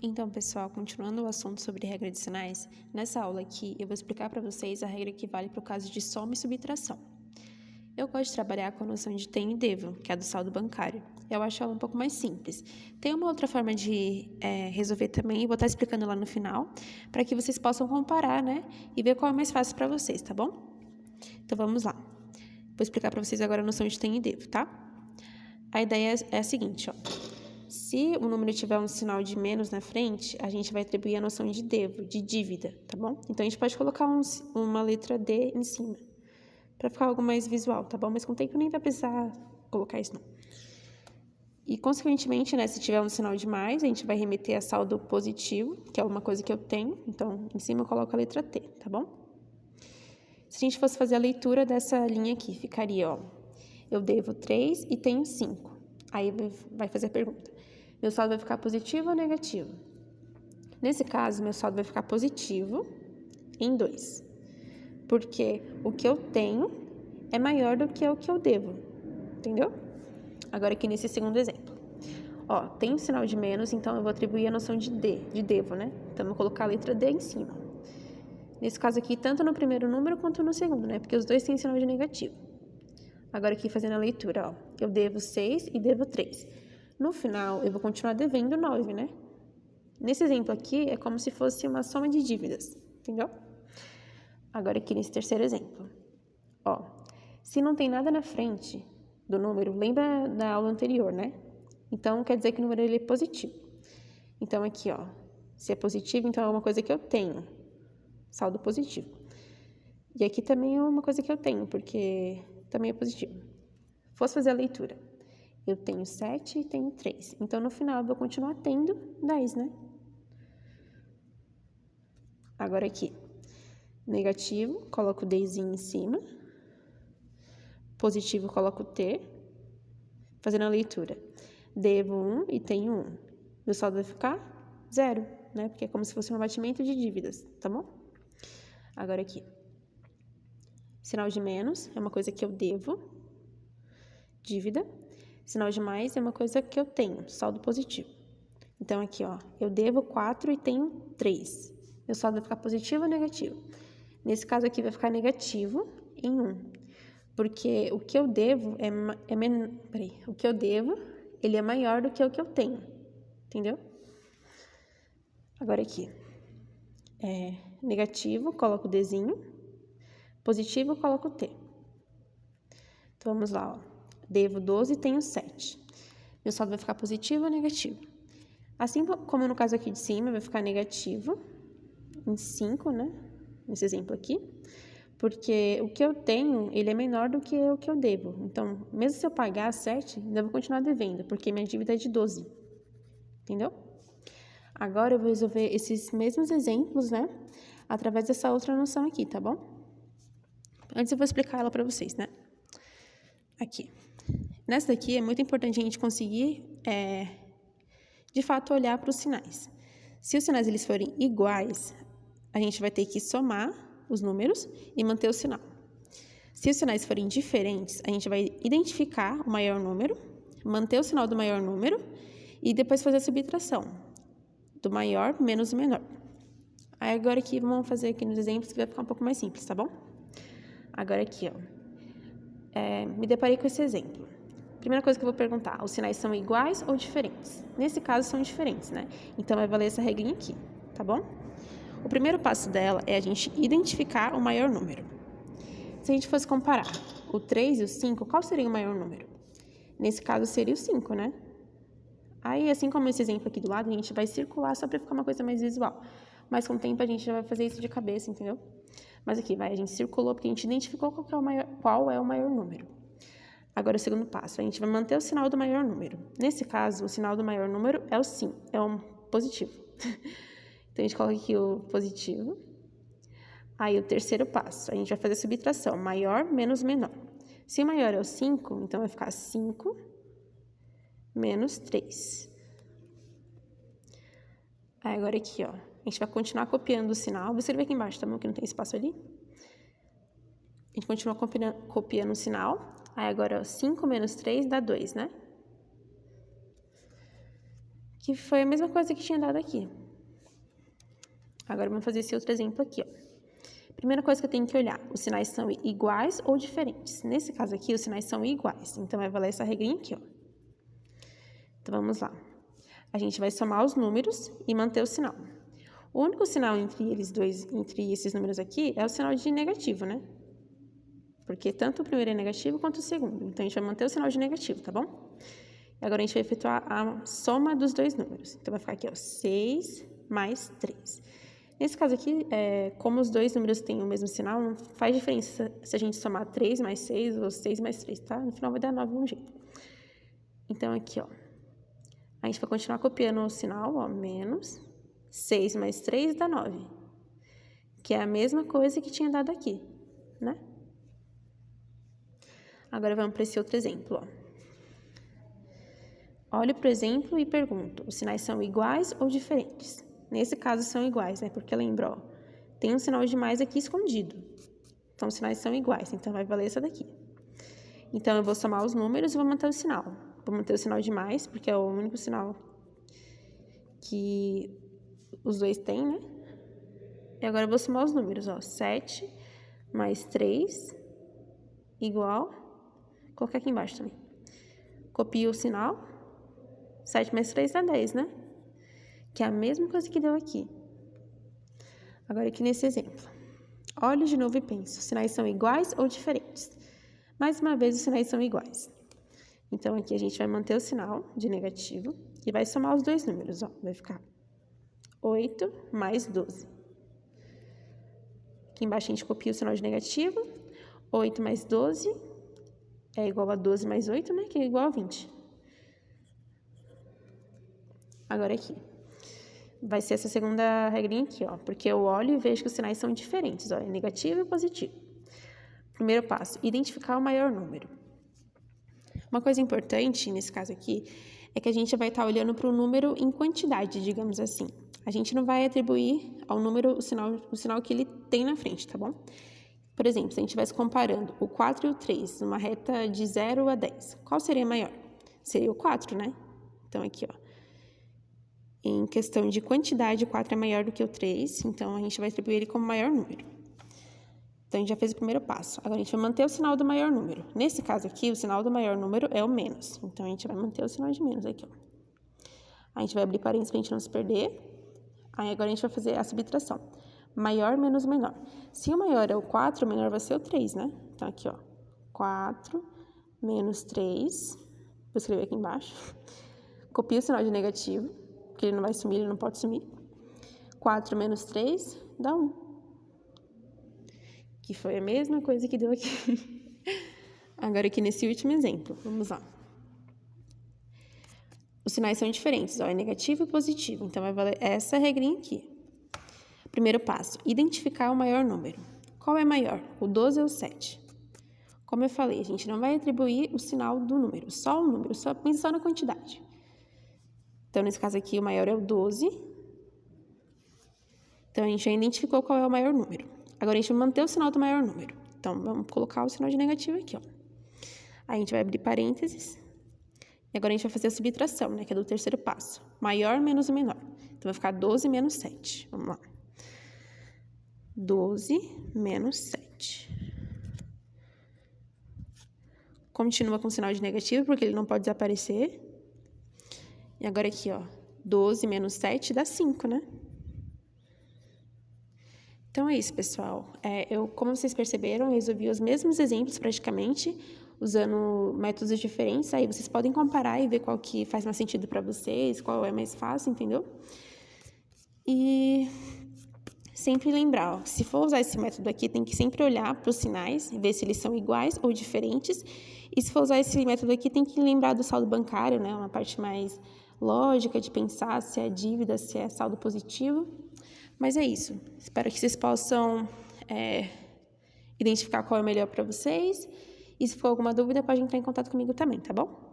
Então, pessoal, continuando o assunto sobre regra de sinais, nessa aula aqui eu vou explicar para vocês a regra que vale para o caso de soma e subtração. Eu gosto de trabalhar com a noção de tenho e devo, que é a do saldo bancário. Eu acho ela um pouco mais simples. Tem uma outra forma de resolver também, e vou estar explicando lá no final, para que vocês possam comparar, né, e ver qual é mais fácil para vocês, tá bom? Então, vamos lá. Vou explicar para vocês agora a noção de tenho e devo, tá? A ideia é a seguinte, ó. Se o número tiver um sinal de menos na frente, a gente vai atribuir a noção de devo, de dívida, tá bom? Então, a gente pode colocar uma letra D em cima, para ficar algo mais visual, tá bom? Mas com o tempo nem vai precisar colocar isso, não. E, consequentemente, né, se tiver um sinal de mais, a gente vai remeter a saldo positivo, que é uma coisa que eu tenho. Então, em cima eu coloco a letra T, tá bom? Se a gente fosse fazer a leitura dessa linha aqui, ficaria, ó, eu devo 3 e tenho 5. Aí vai fazer a pergunta. Meu saldo vai ficar positivo ou negativo? Nesse caso, meu saldo vai ficar positivo em 2. Porque o que eu tenho é maior do que o que eu devo. Entendeu? Agora aqui nesse segundo exemplo. Ó, tem um sinal de menos, então eu vou atribuir a noção de devo, né? Então, eu vou colocar a letra D em cima. Nesse caso aqui, tanto no primeiro número quanto no segundo, né? Porque os dois têm sinal de negativo. Agora aqui fazendo a leitura, ó. Eu devo 6 e devo 3. No final, eu vou continuar devendo 9, né? Nesse exemplo aqui, é como se fosse uma soma de dívidas, entendeu? Agora aqui nesse terceiro exemplo. Ó, se não tem nada na frente do número, lembra da aula anterior, né? Então, quer dizer que o número ele é positivo. Então, aqui, ó, se é positivo, então é uma coisa que eu tenho. Saldo positivo. E aqui também é uma coisa que eu tenho, porque também é positivo. Fosse fazer a leitura. Eu tenho 7 e tenho 3. Então, no final, eu vou continuar tendo 10, né? Agora aqui. Negativo, coloco o Dzinho em cima. Positivo, coloco o T. Fazendo a leitura. Devo 1 e tenho 1. Meu saldo vai ficar 0, né? Porque é como se fosse um abatimento de dívidas, tá bom? Agora aqui. Sinal de menos é uma coisa que eu devo. Dívida. Sinal de mais é uma coisa que eu tenho, saldo positivo. Então, aqui, ó, eu devo 4 e tenho 3. Meu saldo vai ficar positivo ou negativo? Nesse caso aqui, vai ficar negativo em 1. Porque o que eu devo o que eu devo, ele é maior do que o que eu tenho. Entendeu? Agora aqui. Negativo, coloco o Dzinho. Positivo, coloco o T. Então, vamos lá, ó. Devo 12 e tenho 7. Meu saldo vai ficar positivo ou negativo? Assim como no caso aqui de cima, vai ficar negativo em 5, né? Nesse exemplo aqui. Porque o que eu tenho, ele é menor do que o que eu devo. Então, mesmo se eu pagar 7, ainda vou continuar devendo, porque minha dívida é de 12. Entendeu? Agora, eu vou resolver esses mesmos exemplos, né? Através dessa outra noção aqui, tá bom? Antes eu vou explicar ela para vocês, né? Aqui. Nessa daqui é muito importante a gente conseguir, de fato, olhar para os sinais. Se os sinais eles forem iguais, a gente vai ter que somar os números e manter o sinal. Se os sinais forem diferentes, a gente vai identificar o maior número, manter o sinal do maior número e depois fazer a subtração do maior menos o menor. Aí agora aqui, vamos fazer aqui nos exemplos que vai ficar um pouco mais simples, tá bom? Agora aqui, ó. Me deparei com esse exemplo. Primeira coisa que eu vou perguntar, os sinais são iguais ou diferentes? Nesse caso, são diferentes, né? Então, vai valer essa regrinha aqui, tá bom? O primeiro passo dela é a gente identificar o maior número. Se a gente fosse comparar o 3 e o 5, qual seria o maior número? Nesse caso, seria o 5, né? Aí, assim como esse exemplo aqui do lado, a gente vai circular só para ficar uma coisa mais visual. Mas com o tempo, a gente já vai fazer isso de cabeça, entendeu? Mas aqui, a gente circulou porque a gente identificou qual é o maior número. Agora, o segundo passo, a gente vai manter o sinal do maior número. Nesse caso, o sinal do maior número é o sim, é um positivo. Então, a gente coloca aqui o positivo. Aí, o terceiro passo, a gente vai fazer a subtração, maior menos menor. Se o maior é o 5, então vai ficar 5 menos 3. Aí, agora aqui, ó, a gente vai continuar copiando o sinal. Observe aqui embaixo, tá bom? Que não tem espaço ali. A gente continua copiando o sinal. Aí, agora, 5 menos 3 dá 2, né? que foi a mesma coisa que tinha dado aqui. Agora, vamos fazer esse outro exemplo aqui, ó. Primeira coisa que eu tenho que olhar, os sinais são iguais ou diferentes? Nesse caso aqui, os sinais são iguais, então vai valer essa regrinha aqui, ó. Então, vamos lá. A gente vai somar os números e manter o sinal. O único sinal entre esses números aqui, é o sinal de negativo, né? Porque tanto o primeiro é negativo quanto o segundo. Então, a gente vai manter o sinal de negativo, tá bom? Agora, a gente vai efetuar a soma dos dois números. Então, vai ficar aqui, ó, 6 mais 3. Nesse caso aqui, como os dois números têm o mesmo sinal, não faz diferença se a gente somar 3 mais 6 ou 6 mais 3, tá? No final vai dar 9 de um jeito. Então, aqui, ó, a gente vai continuar copiando o sinal, ó, menos 6 mais 3 dá 9, que é a mesma coisa que tinha dado aqui, né? Agora, vamos para esse outro exemplo, ó. Olho para o exemplo e pergunto, os sinais são iguais ou diferentes? Nesse caso, são iguais, né? Porque lembra, ó, tem um sinal de mais aqui escondido. Então, os sinais são iguais, então vai valer essa daqui. Então, eu vou somar os números e vou manter o sinal. Vou manter o sinal de mais, porque é o único sinal que os dois têm, né? E agora eu vou somar os números, ó. 7 mais 3 igual... Vou colocar aqui embaixo também. Copio o sinal. 7 mais 3 dá 10, né? Que é a mesma coisa que deu aqui. Agora, aqui nesse exemplo. Olho de novo e penso, os sinais são iguais ou diferentes? Mais uma vez, os sinais são iguais. Então, aqui a gente vai manter o sinal de negativo e vai somar os dois números, ó. Vai ficar 8 mais 12. Aqui embaixo a gente copia o sinal de negativo. 8 mais 12 é igual a 12 mais 8, né? Que é igual a 20. Agora aqui. Vai ser essa segunda regrinha aqui, ó. Porque eu olho e vejo que os sinais são diferentes, ó. É negativo e positivo. Primeiro passo, identificar o maior número. Uma coisa importante, nesse caso aqui, é que a gente vai estar olhando para o número em quantidade, digamos assim. A gente não vai atribuir ao número o sinal que ele tem na frente, tá bom? Por exemplo, se a gente estivesse comparando o 4 e o 3 numa reta de 0 a 10, qual seria maior? Seria o 4, né? Então, aqui, ó. Em questão de quantidade, o 4 é maior do que o 3, então a gente vai atribuir ele como maior número. Então, a gente já fez o primeiro passo. Agora, a gente vai manter o sinal do maior número. Nesse caso aqui, o sinal do maior número é o menos. Então, a gente vai manter o sinal de menos aqui, ó. A gente vai abrir parênteses para a gente não se perder. Aí, agora, a gente vai fazer a subtração. Maior menos menor. Se o maior é o 4, o menor vai ser o 3, né? Então, aqui, ó. 4 menos 3. Vou escrever aqui embaixo. Copio o sinal de negativo, porque ele não vai sumir, ele não pode sumir. 4 menos 3 dá 1. Que foi a mesma coisa que deu aqui. Agora, aqui nesse último exemplo, vamos lá. Os sinais são diferentes, ó, é negativo e positivo, então vai valer essa regrinha aqui. Primeiro passo, identificar o maior número. Qual é maior, o 12 ou o 7? Como eu falei, a gente não vai atribuir o sinal do número, só o número, pensa só na quantidade. Então, nesse caso aqui, o maior é o 12. Então, a gente já identificou qual é o maior número. Agora, a gente vai manter o sinal do maior número. Então, vamos colocar o sinal de negativo aqui, ó. Aí, a gente vai abrir parênteses. E agora, a gente vai fazer a subtração, né? Que é do terceiro passo. Maior menos o menor. Então, vai ficar 12 menos 7. Vamos lá. 12 menos 7. Continua com o sinal de negativo, porque ele não pode desaparecer. E agora aqui, ó. 12 menos 7 dá 5, né? Então, é isso, pessoal. Como vocês perceberam, eu resolvi os mesmos exemplos praticamente, usando métodos diferentes. Aí vocês podem comparar e ver qual que faz mais sentido para vocês, qual é mais fácil, entendeu? E sempre lembrar, ó, se for usar esse método aqui, tem que sempre olhar para os sinais, ver se eles são iguais ou diferentes. E se for usar esse método aqui, tem que lembrar do saldo bancário, né? Uma parte mais lógica de pensar se é dívida, se é saldo positivo. Mas é isso. Espero que vocês possam identificar qual é o melhor para vocês. E se for alguma dúvida, pode entrar em contato comigo também, tá bom?